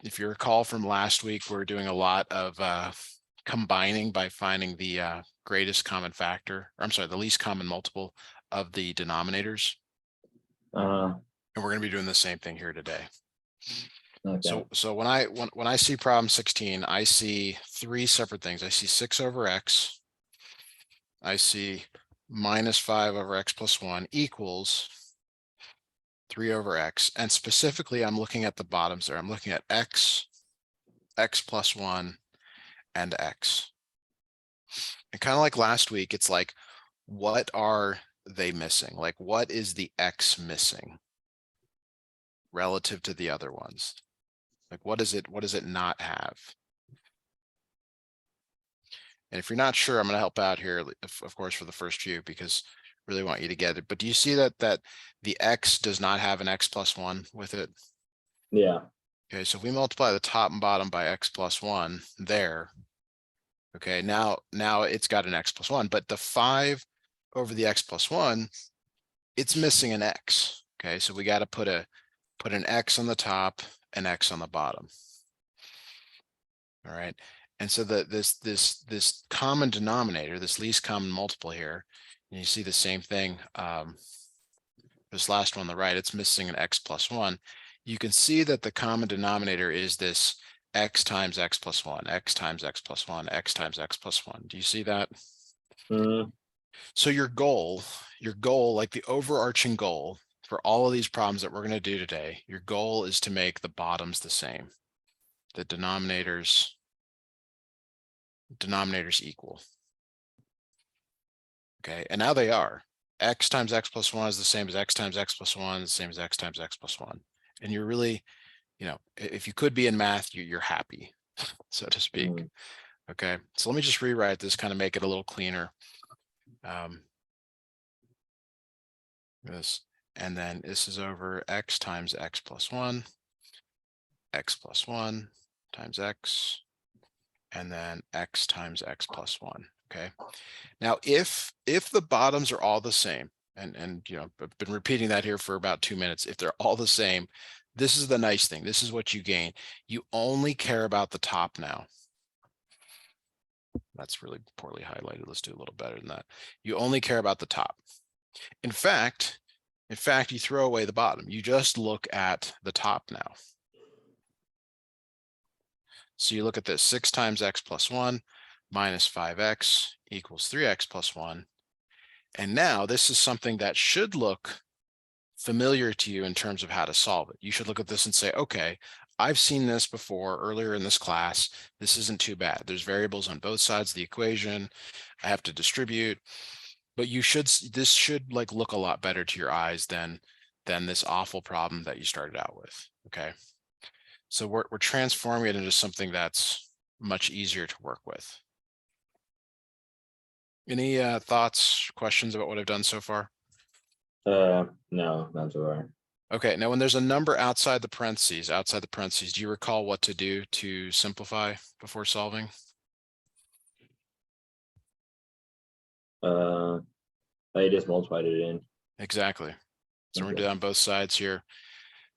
if you recall from last week, we're doing a lot of combining by finding the greatest common factor, or I'm sorry, the least common multiple of the denominators. And we're going to be doing the same thing here today. Okay. So when I see problem 16, I see three separate things. I see 6 over x. I see minus 5 over x plus 1 equals 3 over x. And specifically, I'm looking at the bottoms there. I'm looking at x, x plus 1, and x. And kind of like last week, it's like, what are they missing? Like, what is the x missing relative to the other ones? Like, what does it not have? And if you're not sure, I'm going to help out here, of course, for the first few, because I really want you to get it. But do you see that the x does not have an x plus 1 with it? Yeah. Okay, so if we multiply the top and bottom by x plus 1 there, okay, now it's got an x plus 1, but the 5 over the x plus 1, it's missing an x. Okay, so we got to put an x on the top and x on the bottom. All right, and so this common denominator, this least common multiple here, and you see the same thing. This last one on the right, it's missing an x plus 1. You can see that the common denominator is this x times x plus 1, x times x plus 1, x times x plus 1. Do you see that? So your goal, like the overarching goal for all of these problems that we're going to do today, your goal is to make the bottoms the same, the denominators equal. Okay, and now they are. X times x plus 1 is the same as x times x plus 1, the same as x times x plus 1. And you're really, if you could be in math, you're happy, so to speak. Okay, so let me just rewrite this, kind of make it a little cleaner. This, and then this is over x times x plus 1, x plus 1 times x, and then x times x plus 1. Okay, now if the bottoms are all the same, and I've been repeating that here for about 2 minutes, if they're all the same, this is the nice thing. This is what you gain. You only care about the top now. That's really poorly highlighted. Let's do a little better than that. You only care about the top. In fact, you throw away the bottom. You just look at the top now. So you look at this, 6 times x plus 1 minus 5x equals 3x plus 1. And now this is something that should look familiar to you in terms of how to solve it. You should look at this and say, okay, I've seen this before earlier in this class. This isn't too bad. There's variables on both sides of the equation. I have to distribute. But this should like look a lot better to your eyes than this awful problem that you started out with. Okay, so we're transforming it into something that's much easier to work with. Any thoughts, questions about what I've done so far? No, not so far. Okay, now when there's a number outside the parentheses, do you recall what to do to simplify before solving? I just multiplied it in. Exactly. So we're gonna do that on both sides here.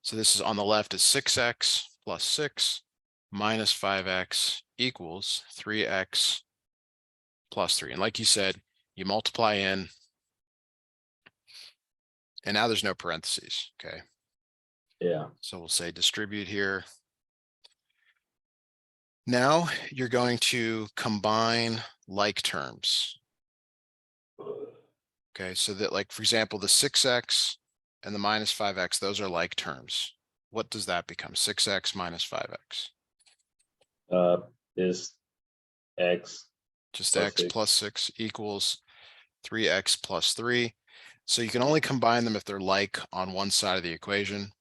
So this is on the left is 6x plus 6 minus 5x equals 3x plus 3. And like you said, you multiply in, and now there's no parentheses. Okay. Yeah. So we'll say distribute here. Now you're going to combine like terms. Okay, so that, like, for example, the 6x and the minus 5x, those are like terms. What does that become? 6x minus 5x. Is x. Just x plus 6 equals 3x plus 3. So you can only combine them if they're like on one side of the equation.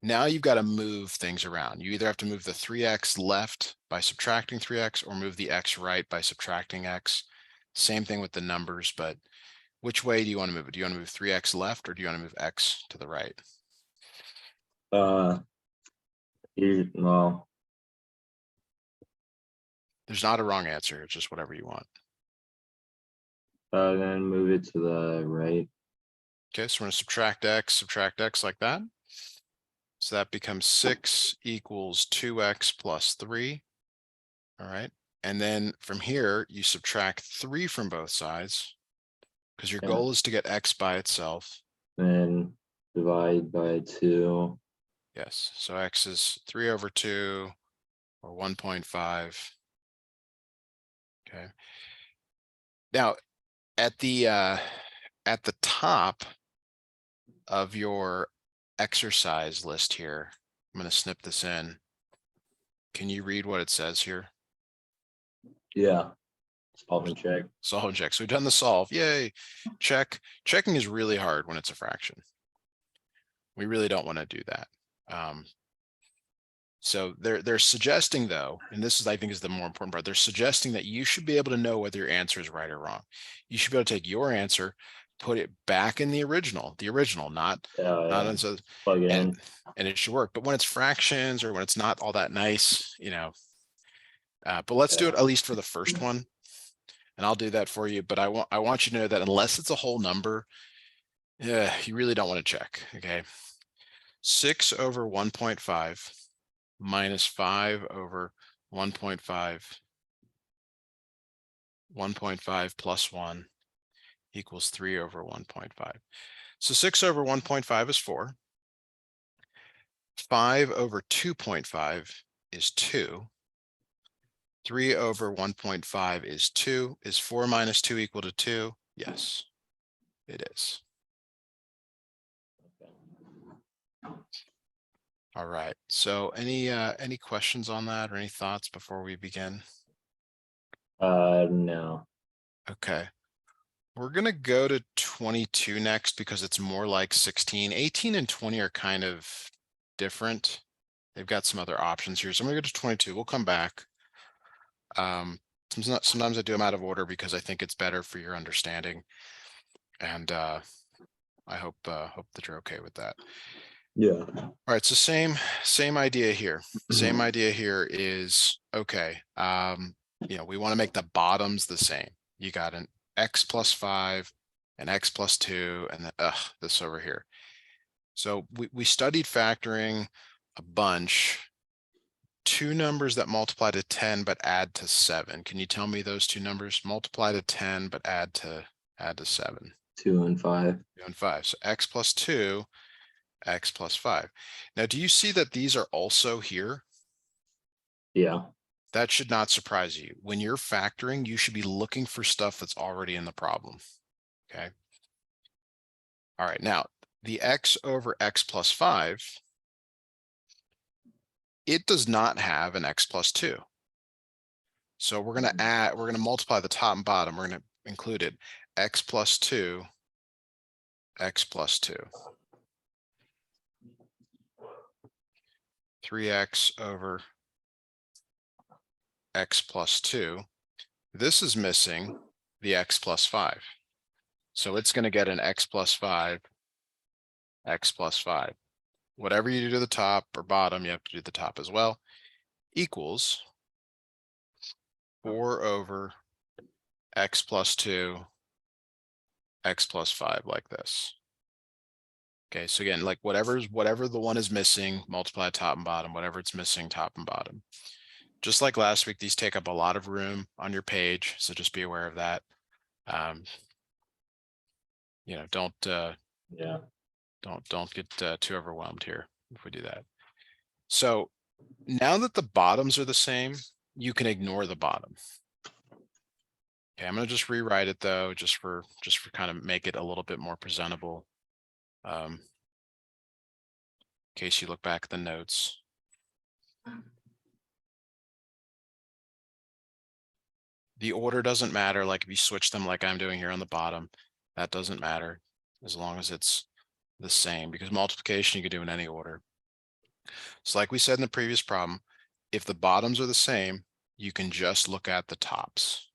Now you've got to move things around. You either have to move the 3x left by subtracting 3x or move the x right by subtracting x. Same thing with the numbers, but which way do you want to move it? Do you want to move 3x left or do you want to move x to the right? Well, there's not a wrong answer. It's just whatever you want. Then move it to the right. Okay, so we're going to subtract x like that. So that becomes 6 equals 2x plus 3. All right. And then from here, you subtract 3 from both sides because your Yeah. goal is to get x by itself. Then divide by 2. Yes. So x is 3 over 2 or 1.5. Okay. Now at the top of your exercise list here, I'm going to snip this in. Can you read what it says here? Yeah. Solve and check. Solve and check. So we've done the solve. Yay. Check. Checking is really hard when it's a fraction. We really don't want to do that. So they're suggesting though, and this is, I think, is the more important part. They're suggesting that you should be able to know whether your answer is right or wrong. You should be able to take your answer, put it back in the original, not Yeah. so, Plug it in. and it should work. But when it's fractions or when it's not all that nice, but let's do it at least for the first one. And I'll do that for you. But I want you to know that unless it's a whole number, yeah, you really don't want to check. Okay. 6 over 1.5 minus 5 over 1.5, 1.5 plus 1 equals 3 over 1.5. So 6 over 1.5 is 4. 5 over 2.5 is 2. 3 over 1.5 is 2. Is 4 minus 2 equal to 2? Yes, it is. All right. So any questions on that or any thoughts before we begin? No. Okay. We're going to go to 22 next because it's more like 16. 18 and 20 are kind of different. They've got some other options here. So I'm going to go to 22. We'll come back. Sometimes I do them out of order because I think it's better for your understanding. And I hope that you're okay with that. Yeah. All right, so same idea here. Same idea here is okay. We want to make the bottoms the same. You got an x plus 5, an x plus 2, and then this over here. So we studied factoring a bunch. Two numbers that multiply to 10 but add to 7. Can you tell me those two numbers? Multiply to 10 but add to 7. 2 and 5. 2 and 5. So x plus 2. X plus 5. Now, do you see that these are also here? Yeah. That should not surprise you. When you're factoring, you should be looking for stuff that's already in the problem. Okay. All right. Now, the x over x plus 5, it does not have an x plus 2. So we're going to multiply the top and bottom. We're going to include it. X plus 2, x plus 2. 3x over x plus 2. This is missing the x plus 5. So it's going to get an x plus 5, x plus 5. Whatever you do to the top or bottom, you have to do the top as well, equals 4 over x plus 2, x plus 5 like this. Okay, so again, like whatever the one is missing, multiply top and bottom, whatever it's missing, top and bottom. Just like last week, these take up a lot of room on your page, so just be aware of that. Don't get too overwhelmed here if we do that. So now that the bottoms are the same, you can ignore the bottom. Okay, I'm going to just rewrite it though, just for kind of make it a little bit more presentable. In case you look back at the notes. The order doesn't matter. Like if you switch them like I'm doing here on the bottom, that doesn't matter as long as it's the same, because multiplication you can do in any order. So like we said in the previous problem, if the bottoms are the same, you can just look at the tops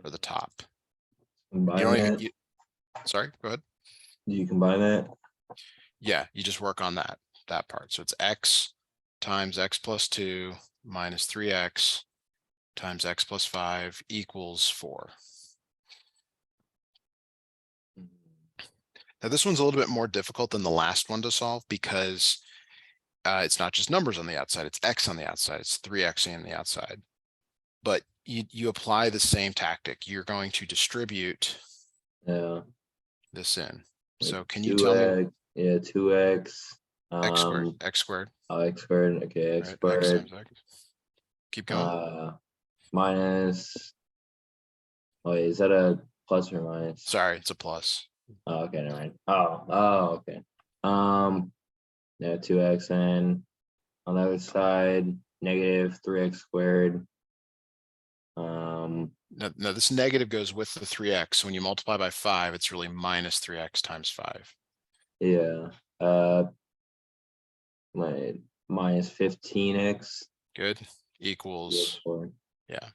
or the top. Sorry, go ahead. Do you combine that? Yeah, you just work on that part. So it's x times x plus 2 minus 3x times x plus 5 equals 4. Now this one's a little bit more difficult than the last one to solve because It's not just numbers on the outside, it's X on the outside, it's 3X on the outside. But you apply the same tactic. You're going to distribute Yeah. this in. Like So can you tell me 2x, yeah, 2x, X squared, X squared, x squared, okay, x right? X squared, times X. Keep going. minus, wait, is that a plus or minus? Sorry, it's a plus. Oh, okay, never mind. Okay. Yeah, 2x, and on the other side, negative 3x squared. No, this negative goes with the 3X. When you multiply by 5, it's really minus 3X times 5. Yeah, like minus 15x. Good. Equals, Four. yeah.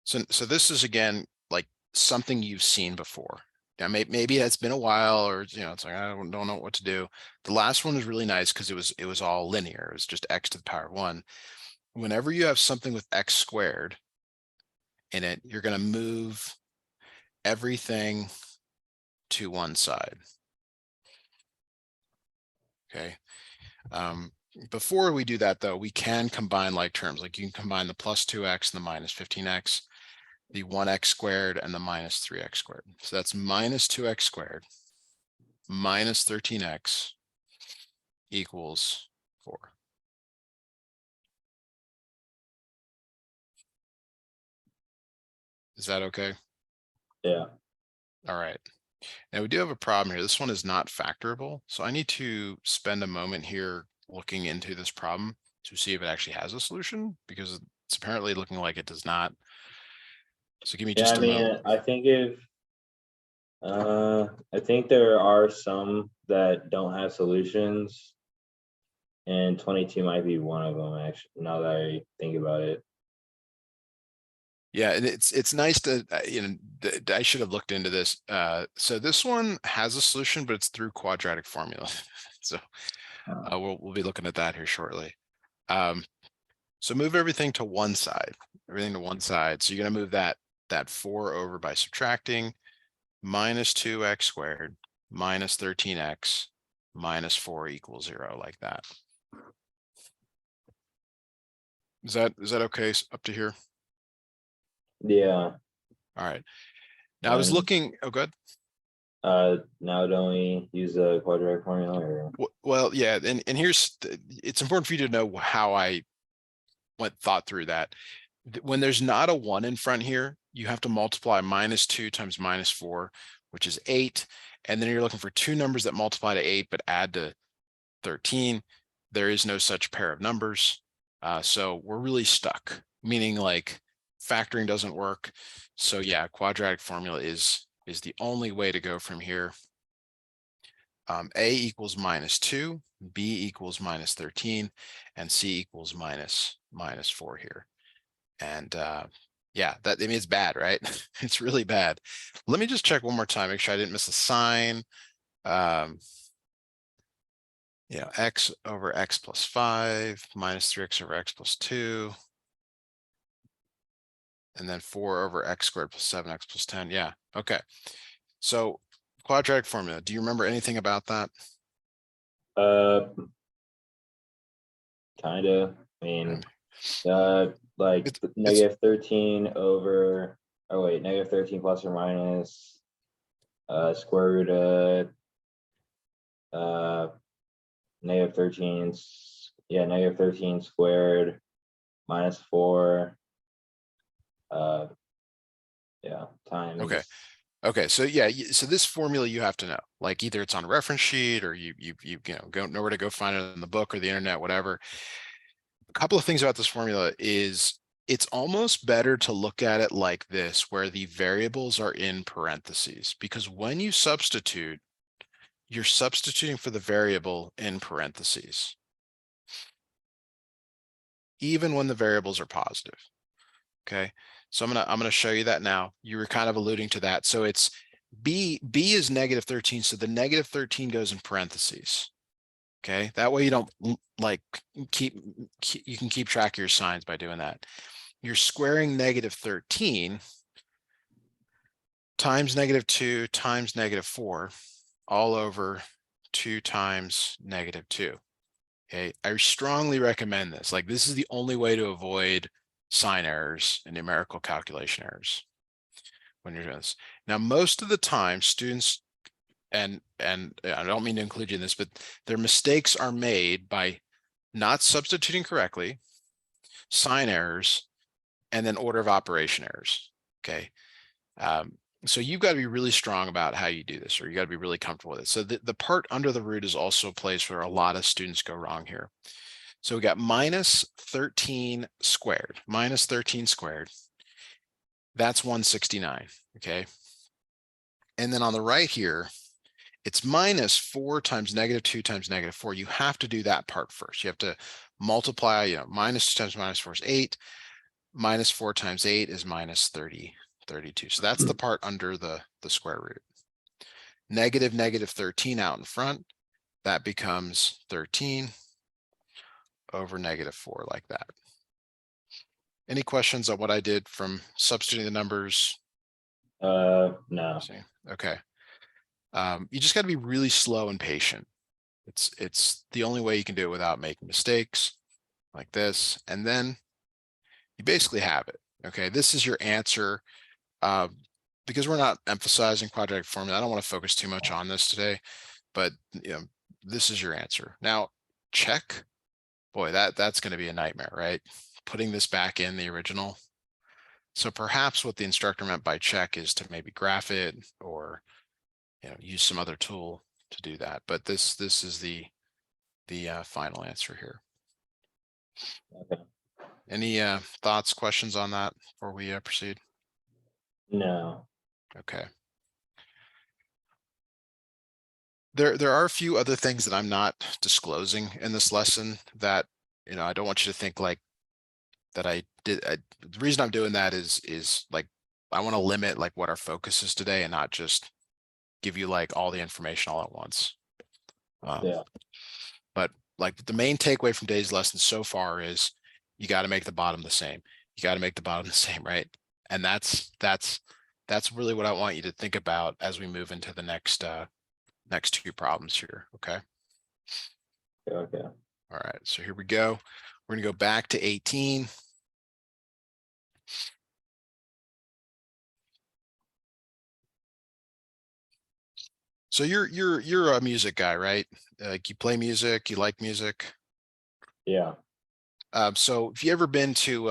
So this is again, like something you've seen before. Now, maybe it's been a while, or, it's like, I don't know what to do. The last one was really nice because it was all linear. It was just X to the power 1. Whenever you have something with X squared in it, you're going to move everything to one side. Okay. Before we do that, though, we can combine like terms. Like you can combine the plus 2x and the minus 15x, the 1x squared and the minus 3x squared. So that's minus 2x squared minus 13x equals 4. Is that okay? Yeah. All right. Now we do have a problem here. This one is not factorable. So I need to spend a moment here looking into this problem to see if it actually has a solution, because it's apparently looking like it does not. So give me Yeah, just I a mean, moment. I think there are some that don't have solutions, and 22 might be one of them, actually, now that I think about it. Yeah, and it's nice to, I should have looked into this. So this one has a solution, but it's through quadratic formula. So we'll be looking at that here shortly. So move everything to one side, everything to one side. So you're going to move that 4 over by subtracting minus 2x squared minus 13x minus 4 equals 0, like that. Is that okay up to here? Yeah. All right. Now I was And looking, oh, good. now don't we use the quadratic formula, or? Well, yeah, and here's, it's important for you to know how I thought through that. When there's not a 1 in front here, you have to multiply minus 2 times minus 4, which is 8. And then you're looking for two numbers that multiply to 8 but add to 13. There is no such pair of numbers. So we're really stuck, meaning like factoring doesn't work. So yeah, quadratic formula is the only way to go from here. A equals minus 2, B equals minus 13, and C equals minus 4 here. And yeah, I mean, it's bad, right? It's really bad. Let me just check one more time, make sure I didn't miss a sign. X over X plus 5 minus 3X over X plus 2. And then 4 over X squared plus 7X plus 10. Yeah, okay. So quadratic formula, do you remember anything about that? Kind of. I mean, like It's negative 13 over, oh wait, negative 13 plus or minus square root of negative 13, yeah, negative 13 squared minus 4, yeah, times. okay. Okay, so yeah, so this formula you have to know, like either it's on a reference sheet or you know where to go find it in the book or the internet, whatever. A couple of things about this formula is it's almost better to look at it like this, where the variables are in parentheses, because when you substitute, you're substituting for the variable in parentheses, even when the variables are positive. Okay, so I'm gonna show you that now. You were kind of alluding to that. So it's B is negative 13, so the negative 13 goes in parentheses. Okay, that way you don't like you can keep track of your signs by doing that. You're squaring negative 13 times negative 2 times negative 4 all over 2 times negative 2. Okay, I strongly recommend this. Like, this is the only way to avoid sign errors and numerical calculation errors when you're doing this. Now, most of the time, students, and I don't mean to include you in this, but their mistakes are made by not substituting correctly, sign errors, and then order of operation errors. Okay. So you've got to be really strong about how you do this, or you got to be really comfortable with it. So the part under the root is also a place where a lot of students go wrong here. So we got minus 13 squared, minus 13 squared. That's 169. Okay. And then on the right here, it's minus 4 times -2 times -4. You have to do that part first. You have to multiply, minus 2 times -4 is 8. Minus 4 times 8 is minus 32. So that's the part under the square root. Negative 13 out in front, that becomes 13 over -4, like that. Any questions on what I did from substituting the numbers? No. Okay. You just got to be really slow and patient. It's the only way you can do it without making mistakes, like this, and then you basically have it. Okay, this is your answer. Because we're not emphasizing quadratic formula, I don't want to focus too much on this today, but this is your answer. Now, check. Boy, that's going to be a nightmare, right? Putting this back in the original. So perhaps what the instructor meant by check is to maybe graph it, or use some other tool to do that. But this is the final answer here. Okay. Any thoughts, questions on that before we proceed? No. Okay. There are a few other things that I'm not disclosing in this lesson that, I don't want you to think like that I did. The reason I'm doing that is like, I want to limit like what our focus is today and not just give you like all the information all at once. Yeah. But like the main takeaway from today's lesson so far is you got to make the bottom the same. You got to make the bottom the same, right? And that's really what I want you to think about as we move into the next two problems here. Okay. Okay. All right. So here we go. We're going to go back to 18. So you're a music guy, right? Like you play music, you like music. Yeah. So if you ever been to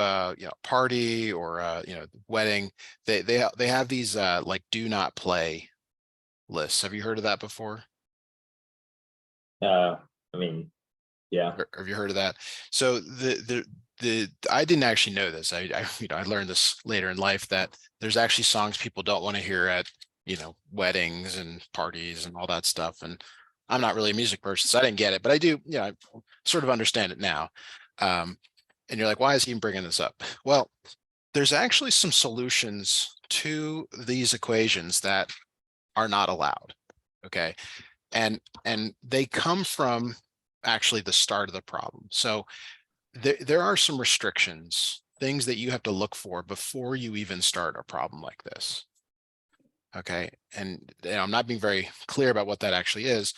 party or wedding, they have these like do not play lists. Have you heard of that before? I mean, yeah. Have you heard of that? So I didn't actually know this. I learned this later in life that there's actually songs people don't want to hear at weddings and parties and all that stuff. And I'm not really a music person, so I didn't get it, but I do, I sort of understand it now. And you're like, why is he even bringing this up? Well, there's actually some solutions to these equations that are not allowed. Okay. And they come from actually the start of the problem. So there are some restrictions, things that you have to look for before you even start a problem like this. Okay. And I'm not being very clear about what that actually is.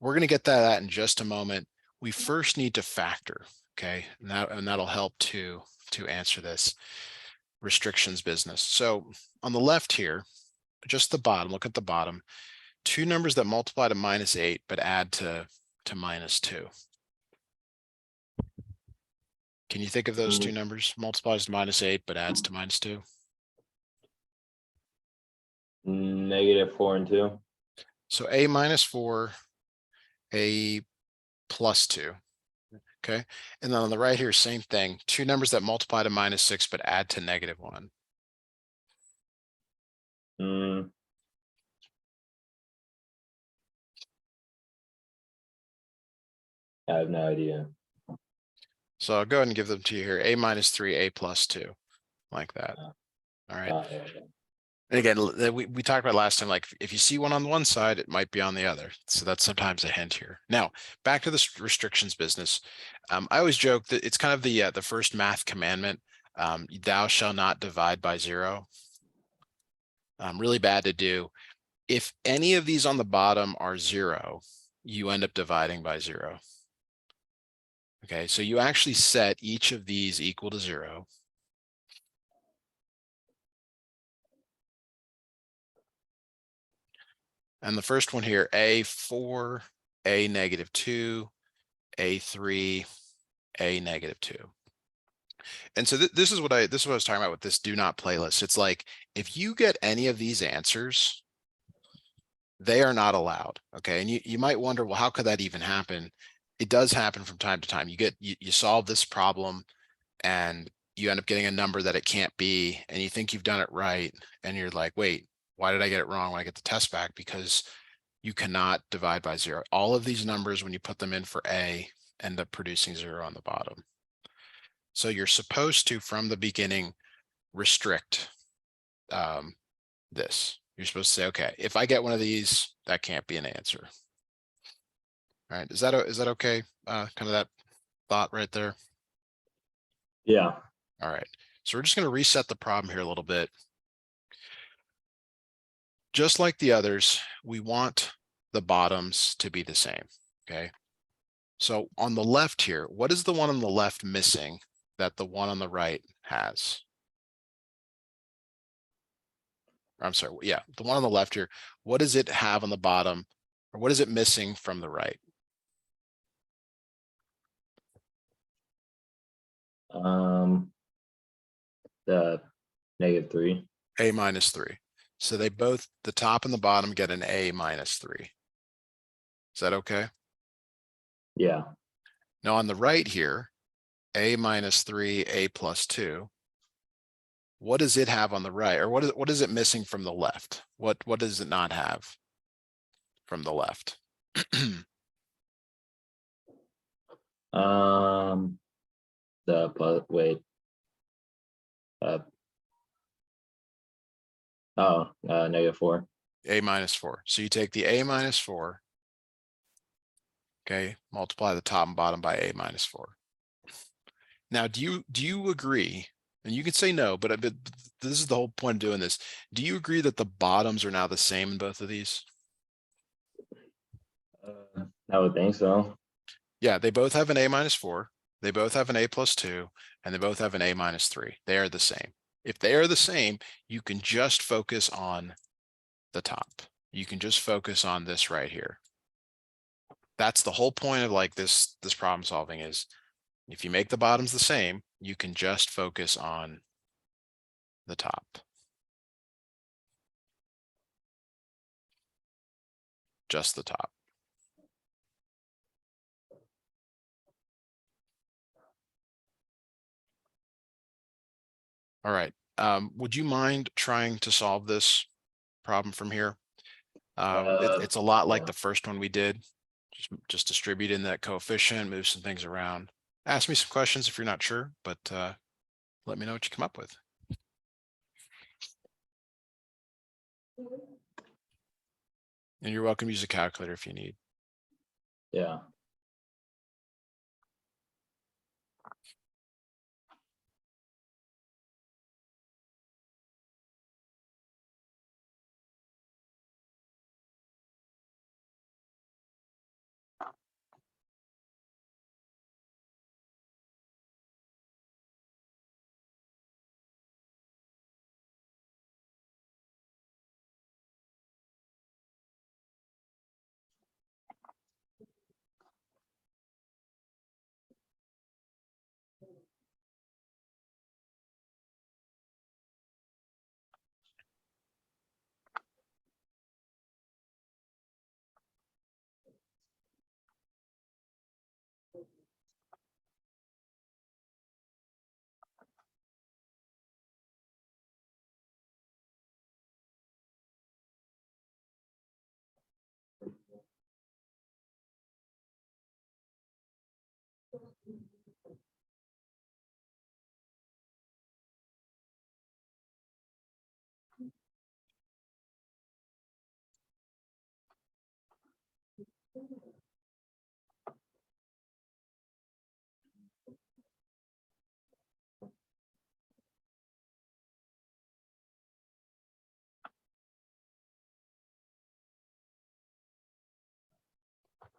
We're going to get that in just a moment. We first need to factor. Okay. And that'll help to answer this restrictions business. So on the left here, just the bottom, look at the bottom, two numbers that multiply to -8 but add to -2. Can you think of those two numbers? Multiplies to -8 but adds to -2. -4 and 2. So a -4, a +2. Okay. And then on the right here, same thing. Two numbers that multiply to -6 but add to -1. I have no idea. So I'll go ahead and give them to you here. A -3, a +2, like that. All right. Yeah. And again, we talked about last time, like if you see one on one side, it might be on the other. So that's sometimes a hint here. Now, back to this restrictions business. I always joke that it's kind of the first math commandment. Thou shalt not divide by 0. Really bad to do. If any of these on the bottom are 0, you end up dividing by 0. Okay, so you actually set each of these equal to 0. And the first one here, A4, A -2, A3, A -2. And so this is what I was talking about with this do not playlist. It's like if you get any of these answers, they are not allowed. Okay. And you might wonder, well, how could that even happen? It does happen from time to time. You solve this problem and you end up getting a number that it can't be, and you think you've done it right, and you're like, wait, why did I get it wrong when I get the test back? Because you cannot divide by 0. All of these numbers, when you put them in for A, end up producing 0 on the bottom. So you're supposed to, from the beginning, restrict this. You're supposed to say, okay, if I get one of these, that can't be an answer. All right, is that okay? Kind of that thought right there. Yeah. All right, so we're just going to reset the problem here a little bit. Just like the others, we want the bottoms to be the same. Okay, so on the left here, what is the one on the left missing that the one on the right has? I'm sorry, yeah, the one on the left here, what does it have on the bottom, or what is it missing from the right? The -3. A -3. So they both, the top and the bottom, get an A -3. Is that okay? Yeah. Now on the right here, A -3, A +2. What does it have on the right, or what is it missing from the left? What does it not have from the left? The wait. -4. A -4. So you take the A -4, okay, multiply the top and bottom by A -4. Now, do you agree? And you can say no, but this is the whole point of doing this. Do you agree that the bottoms are now the same in both of these? I would think so. Yeah, they both have an A -4. They both have an A +2, and they both have an A -3. They are the same. If they are the same, you can just focus on the top. You can just focus on this right here. That's the whole point of like this problem solving is if you make the bottoms the same, you can just focus on the top. Just the top. All right. Would you mind trying to solve this problem from here? It's a lot like Yeah. the first one we did. Just distribute in that coefficient, move some things around. Ask me some questions if you're not sure, but let me know what you come up with. And you're welcome to use a calculator if you need. Yeah.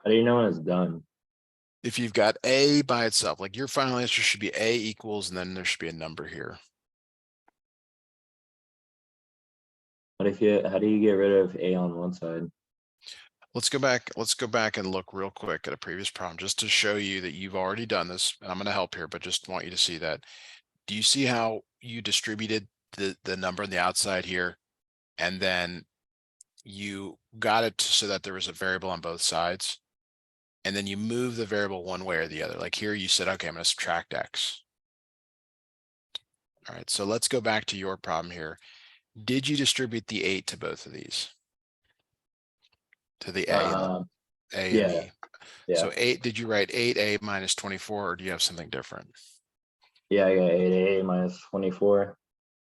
How do you know when it's done? if you've got A by itself, like your final answer should be A equals, and then there should be a number here. What if you, how do you get rid of A on one side? Let's go back and look real quick at a previous problem just to show you that you've already done this. And I'm going to help here, but just want you to see that. Do you see how you distributed the number on the outside here? And then you got it so that there was a variable on both sides. And then you move the variable one way or the other. Like here you said, okay, I'm going to subtract X. All right, so let's go back to your problem here. Did you distribute the 8 to both of these? To the A and Yeah, E. yeah, So 8, did you write 8A minus 24, or do you have something different? yeah. I got 8A minus 24.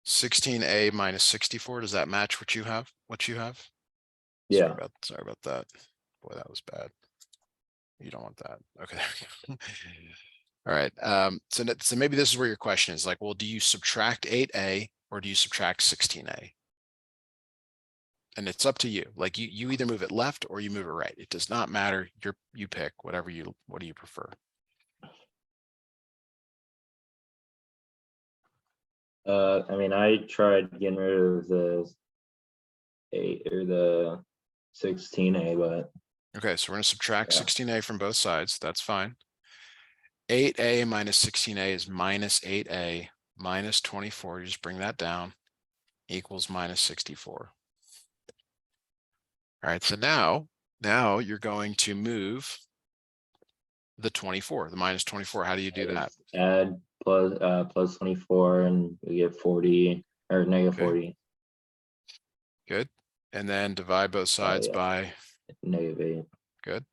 16A minus 64, does that match what you have? Yeah. Sorry about that. Boy, that was bad. You don't want that. Okay. All right. So maybe this is where your question is like, well, do you subtract 8A or do you subtract 16A? And it's up to you. Like you either move it left or you move it right. It does not matter. You pick what do you prefer? I mean, I tried getting rid of the 8 or the 16A, but Okay, so we're going to subtract yeah. 16A from both sides. That's fine. 8A minus 16A is minus 8A minus 24. You just bring that down, equals minus 64. All right, so now you're going to move the 24, the minus 24. How do you do that? Add plus 24 and we get 40 or negative Okay. 40. Good. And then divide both sides Yeah. by Negative 8. good.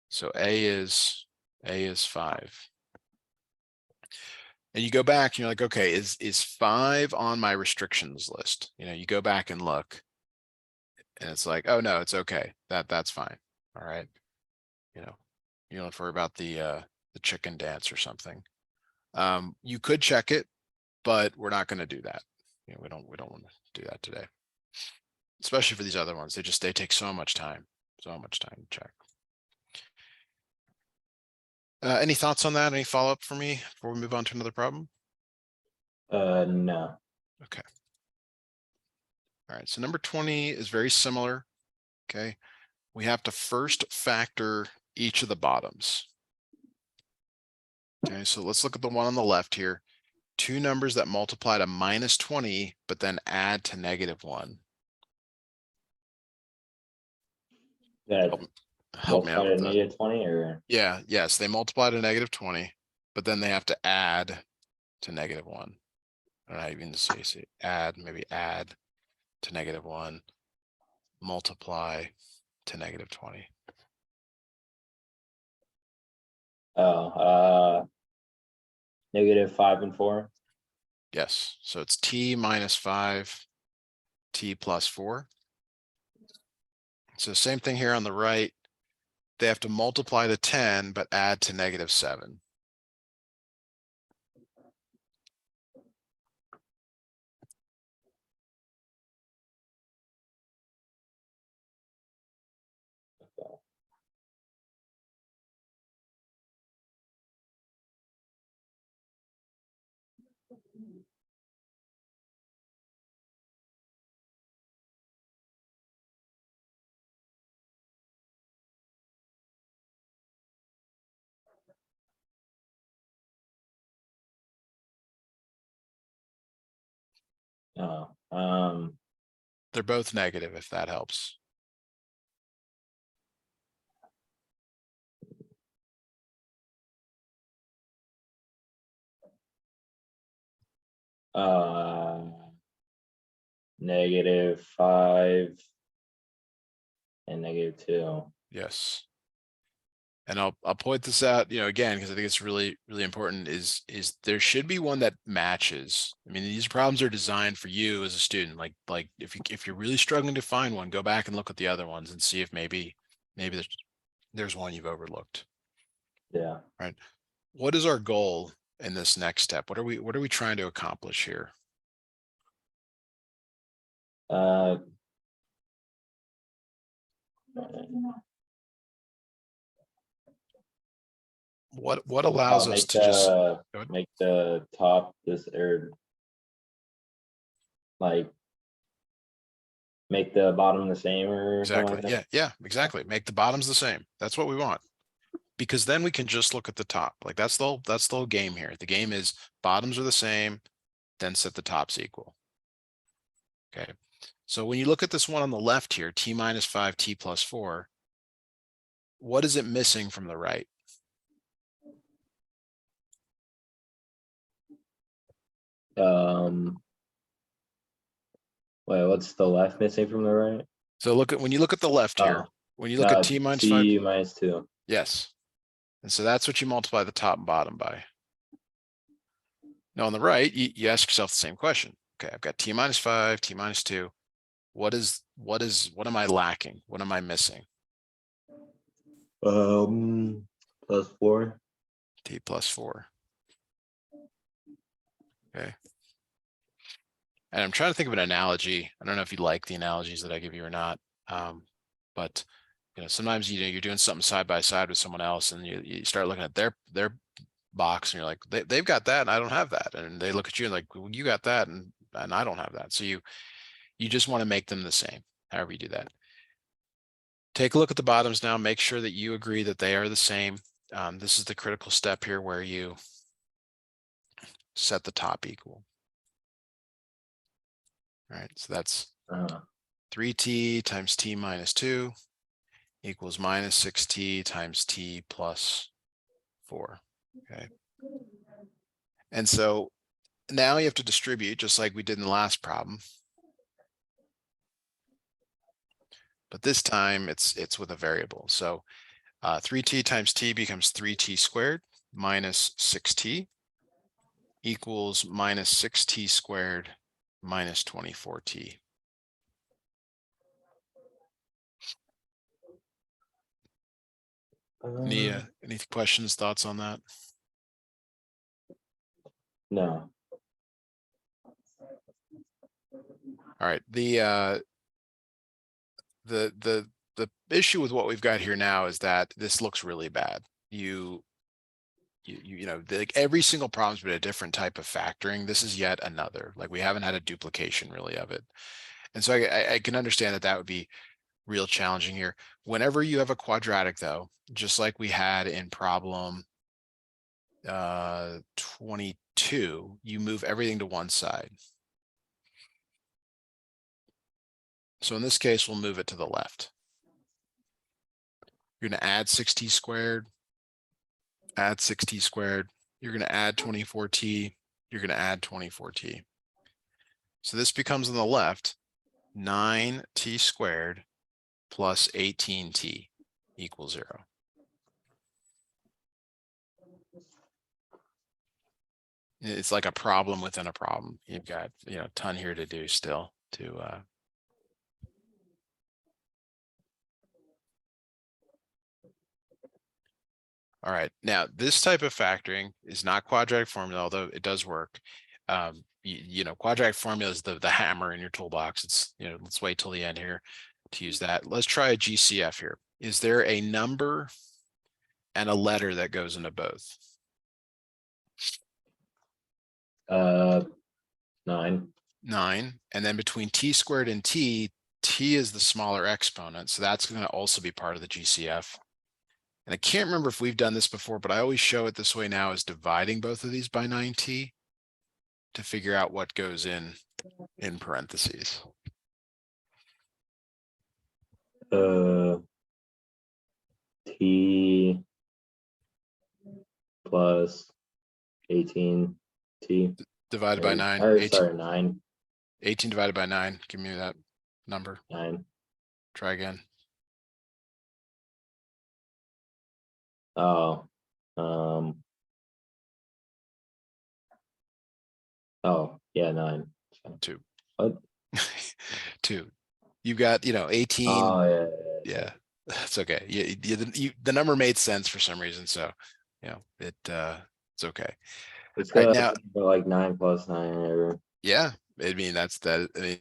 So A is 5. And you go back and you're like, okay, is 5 on my restrictions list? You know, you go back and look and it's like, oh no, it's okay. That's fine. All right. You know, you don't have to worry about the chicken dance or something. You could check it, but we're not going to do that. You know, we don't want to do that today. Especially for these other ones. They take so much time to check. Any thoughts on that? Any follow-up for me before we move on to another problem? No. Okay. All right, so number 20 is very similar. Okay, we have to first factor each of the bottoms. Okay, so let's look at the one on the left here. Two numbers that multiply to minus 20, but then add to -1. That Help me out multiply with to that. negative 20 or Yeah, yes, they multiply to -20, but then they have to add to -1. I don't know how you even say add, maybe add to -1, multiply to -20. negative 5 and 4. Yes, so it's t minus 5, t plus 4. So same thing here on the right. They have to multiply to 10, but add to -7. Oh, They're both negative, if that helps. uh, negative 5 and negative 2. Yes. And I'll point this out, you know, again, because I think it's really, really important is there should be one that matches. I mean, these problems are designed for you as a student. Like if you're really struggling to find one, go back and look at the other ones and see if maybe there's one you've overlooked. Yeah. Right. What is our goal in this next step? What are we trying to accomplish here? Uh, what allows us to just, go ahead. Make the top this or like make the bottom the same or something Exactly. like that? Yeah, yeah, exactly. Make the bottoms the same. That's what we want. Because then we can just look at the top. Like that's the whole game here. The game is bottoms are the same, then set the tops equal. Okay. So when you look at this one on the left here, t minus 5, t plus 4, what is it missing from the right? Wait, what's the left missing from the right? So look at, when you look at the left here, Oh, when you look at no, t minus 5, t minus 2. yes. And so that's what you multiply the top and bottom by. Now on the right, you ask yourself the same question. Okay, I've got t minus 5, t minus 2. What am I lacking? What am I missing? Plus 4. T plus 4. Okay. And I'm trying to think of an analogy. I don't know if you like the analogies that I give you or not. But sometimes you're doing something side by side with someone else, and you start looking at their box, and you're like, they've got that, and I don't have that. And they look at you and like, well, you got that, and I don't have that. So you just want to make them the same, however you do that. Take a look at the bottoms now. Make sure that you agree that they are the same. This is the critical step here where you set the top equal. All right, so that's 3t times t minus 2 equals minus 6t times t plus 4. Okay. And so now you have to distribute just like we did in the last problem. But this time it's with a variable. So 3t times t becomes 3t squared minus 6t equals minus 6t squared minus 24t. Any questions, thoughts on that? No. All right. The issue with what we've got here now is that this looks really bad. Like every single problem's been a different type of factoring. This is yet another. Like we haven't had a duplication really of it. And so I can understand that that would be real challenging here. Whenever you have a quadratic though, just like we had in problem 22, you move everything to one side. So in this case, we'll move it to the left. You're going to add 6t squared, add 6t squared. You're going to add 24t. You're going to add 24t. So this becomes on the left 9t squared plus 18t equals 0. It's like a problem within a problem. You've got a ton here to do still to all right, now this type of factoring is not quadratic formula, although it does work. Quadratic formula is the hammer in your toolbox. It's let's wait till the end here to use that. Let's try a GCF here. Is there a number and a letter that goes into both? 9. 9, and then between t squared and t is the smaller exponent, so that's going to also be part of the GCF. And I can't remember if we've done this before, but I always show it this way now, is dividing both of these by 9t to figure out what goes in parentheses. T plus 18t Divided by 9. Or 18, sorry, 9. 18 divided by 9. Give me that number. 9. Try again. Oh, yeah, 9. 2. What? 2. You've got 18. Oh yeah. That's okay. The number made sense for some reason, so it's okay. It's right now, like 9 plus 9 or yeah. I mean that's that. I mean,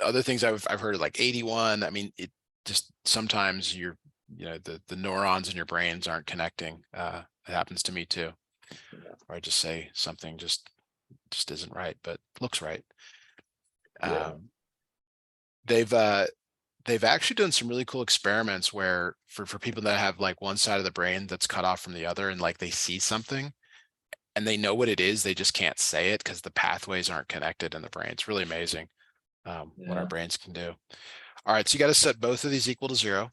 other things I've heard like 81. I mean, it just sometimes you're you know, the neurons in your brains aren't connecting. It happens to me too. Or I just say something just isn't right, but looks right. Yeah. They've actually done some really cool experiments where for people that have like one side of the brain that's cut off from the other, and like they see something and they know what it is, they just can't say it because the pathways aren't connected in the brain. It's really amazing what our Yeah. brains can do. All right, so you got to set both of these equal to 0.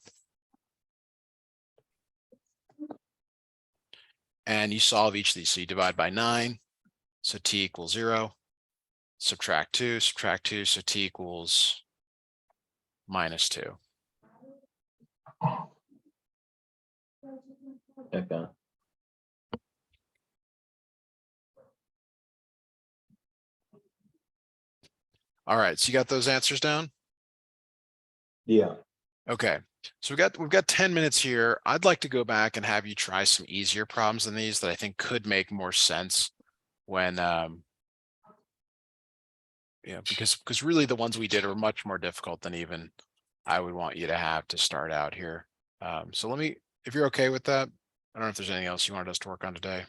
And you solve each of these. So you divide by 9, so t equals 0. Subtract 2, so t equals -2. Okay. All right, so you got those answers down? Yeah. Okay, so we've got 10 minutes here. I'd like to go back and have you try some easier problems than these that I think could make more sense when because really the ones we did are much more difficult than even I would want you to have to start out here. So let me, if you're okay with that, I don't know if there's anything else you wanted us to work on today.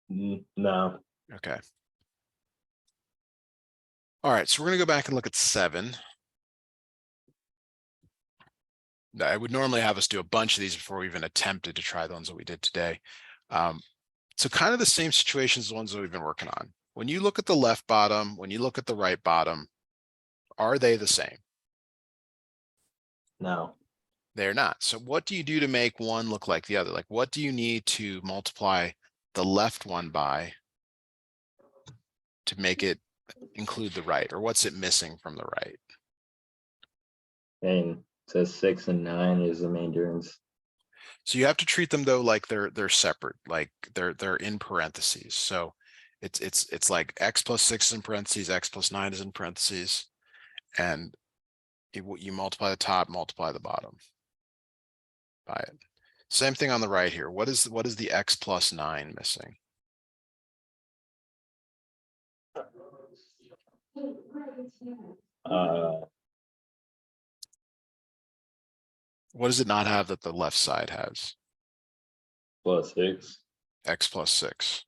No. Okay. All right, so we're gonna go back and look at 7. I would normally have us do a bunch of these before we even attempted to try the ones that we did today. So kind of the same situations as the ones that we've been working on. When you look at the left bottom, when you look at the right bottom, are they the same? No. They're not. So what do you do to make one look like the other? Like what do you need to multiply the left one by to make it include the right, or what's it missing from the right? And so 6 and 9 is the main difference. So you have to treat them though like they're separate, like they're in parentheses. So it's like x plus 6 is in parentheses, x plus 9 is in parentheses, and you multiply the top, multiply the bottom by it. Same thing on the right here. What is the x plus 9 missing? Uh, What does it not have that the left side has? plus 6. X plus 6.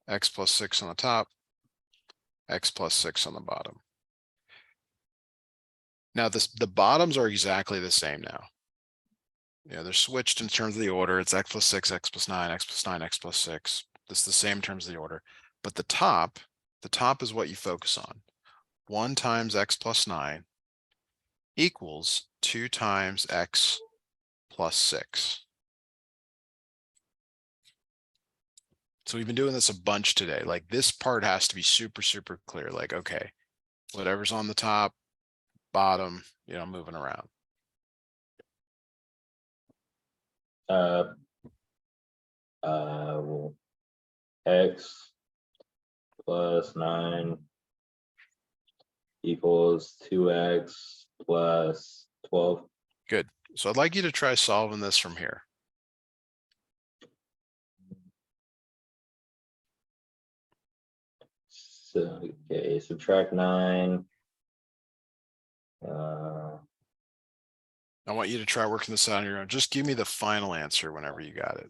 X plus 6 on the top, x plus 6 on the bottom. Now the bottoms are exactly the same now. Yeah, they're switched in terms of the order. It's x plus 6, x plus 9, x plus 9, x plus 6. This is the same in terms of the order. But the top is what you focus on. 1 times x plus 9 equals 2 times x plus 6. So we've been doing this a bunch today. Like this part has to be super, super clear. Like, okay, whatever's on the top, bottom, moving around. Well, x plus 9 equals 2x plus 12. Good. So I'd like you to try solving this from here. So, okay, subtract 9. Uh, I want you to try working this out on your own. Just give me the final answer whenever you got it.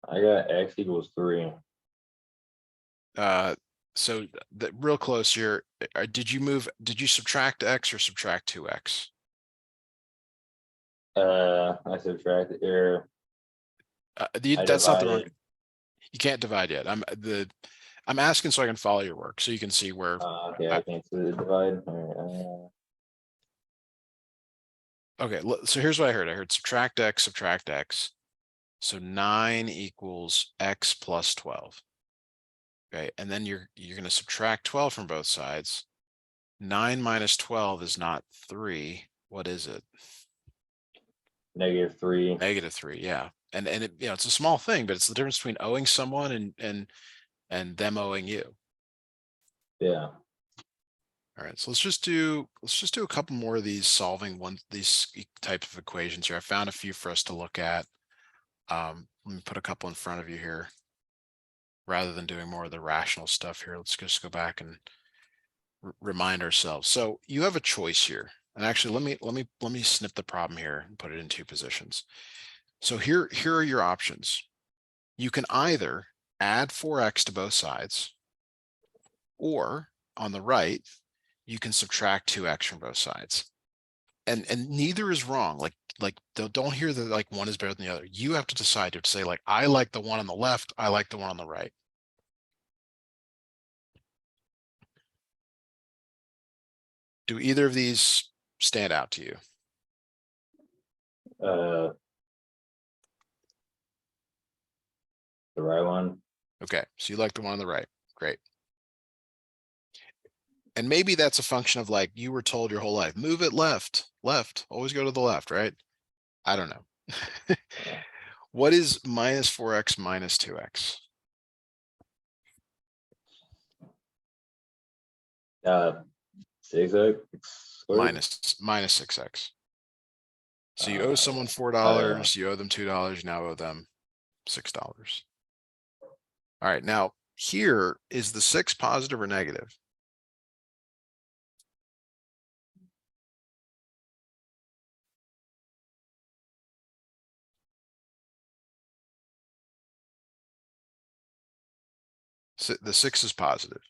I got x equals 3. So real close here. Did you subtract x or subtract 2x? I subtracted or I That's not the wrong. divided. You can't divide yet. I'm asking so I can follow your work, so you can see where. Okay, I can't see the divide. All Okay, so here's what I heard. I heard subtract x, subtract x. So 9 equals x plus 12. Okay, and then you're going to subtract 12 from both sides. 9 minus 12 is not 3. Negative What is it? -3. -3, yeah. And it, you know, it's a small thing, but it's the difference between owing someone and them owing you. Yeah. All right, so let's just do a couple more of these these types of equations here. I found a few for us to look at. Let me put a couple in front of you here. Rather than doing more of the rational stuff here, let's just go back and remind ourselves. So you have a choice here. And actually, let me snip the problem here and put it in two positions. So here are your options. You can either add 4x to both sides, or on the right, you can subtract 2x from both sides. And neither is wrong. Like don't hear that like one is better than the other. You have to decide to say like, I like the one on the left, I like the one on the right. Do either of these stand out to you? The right one. Okay, so you like the one on the right. Great. And maybe that's a function of like you were told your whole life, move it left, left, always go to the left, right? I don't know. What is minus 4x minus 2x? 6x squared. Minus 6x. So you owe someone Uh, $4, you owe them $2, now owe them $6. All right, now here is the 6 positive or negative? So the 6 is positive.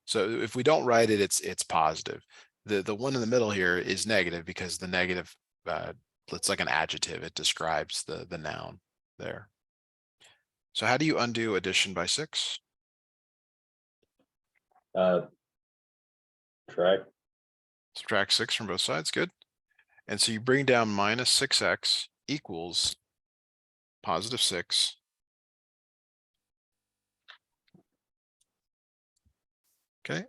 So if we don't write it, it's positive. The one in the middle here is negative because the negative, it's like an adjective. It describes the noun there. So how do you undo addition by 6? Track. Subtract 6 from both sides. Good. And so you bring down minus 6x equals positive 6. Okay.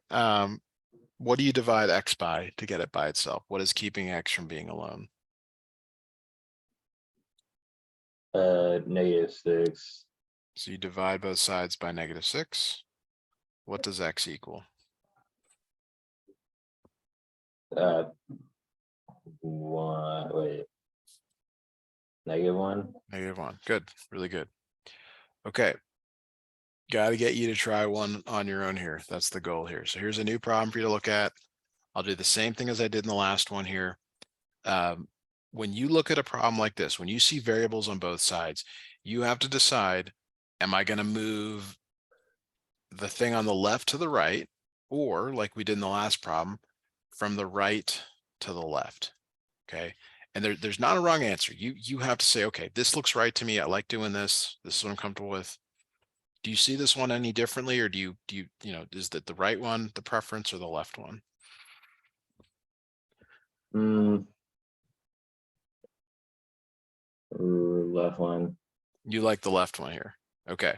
What do you divide x by to get it by itself? What is keeping x from being alone? -6. So you divide both sides by -6. What does x equal? Uh, 1. Wait. -1. -1. Good. Really good. Okay. Got to get you to try one on your own here. That's the goal here. So here's a new problem for you to look at. I'll do the same thing as I did in the last one here. When you look at a problem like this, when you see variables on both sides, you have to decide, am I going to move the thing on the left to the right, or like we did in the last problem, from the right to the left? Okay. And there's not a wrong answer. You have to say, okay, this looks right to me. I like doing this. This is what I'm comfortable with. Do you see this one any differently, or do you is that the right one the preference or the left one? Left one. You like the left one here. Okay.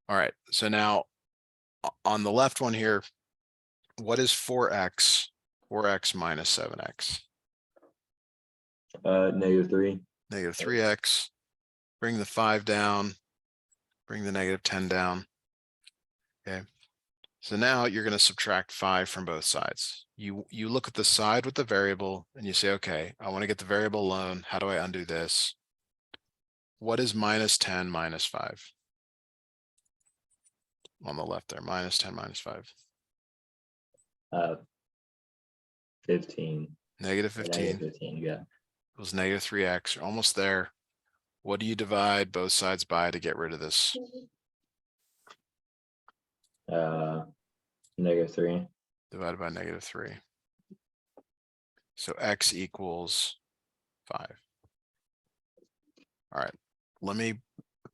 All right. So now on the left one here, what is 4x minus 7x? -3. -3x. Bring the 5 down. Bring the -10 down. Okay. So now you're going to subtract 5 from both sides. You look at the side with the variable and you say, okay, I want to get the variable alone. How do I undo this? What is -10 minus 5? On the left there, -10 minus 5. 15. -15. -15. Yeah. It was -3x. You're almost there. What do you divide both sides by to get rid of this? -3. Divided by -3. So x equals 5. All right. Let me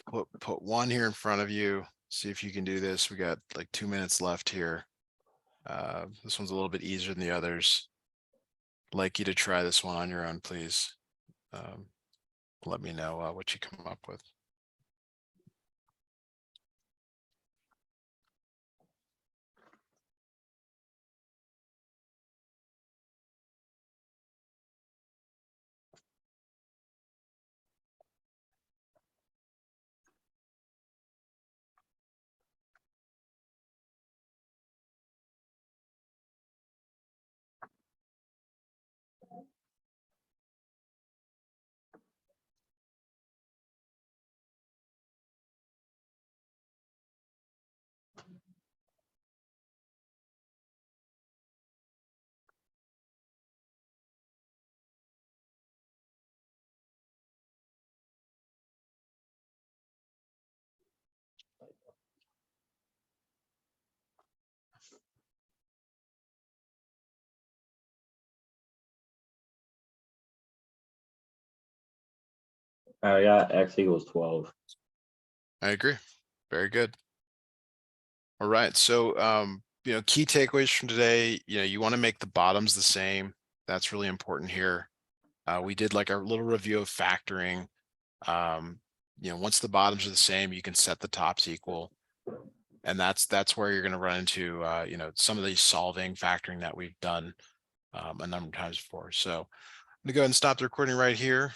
put one here in front of you. See if you can do this. We got like 2 minutes left here. This one's a little bit easier than the others. I'd like you to try this one on your own, please. Let me know what you come up with. I got x equals 12. I agree. Very good. All right, so key takeaways from today, you want to make the bottoms the same. That's really important here. We did like a little review of factoring. Once the bottoms are the same, you can set the tops equal. And that's where you're going to run into some of these solving factoring that we've done a number of times before. So I'm gonna go ahead and stop the recording right here.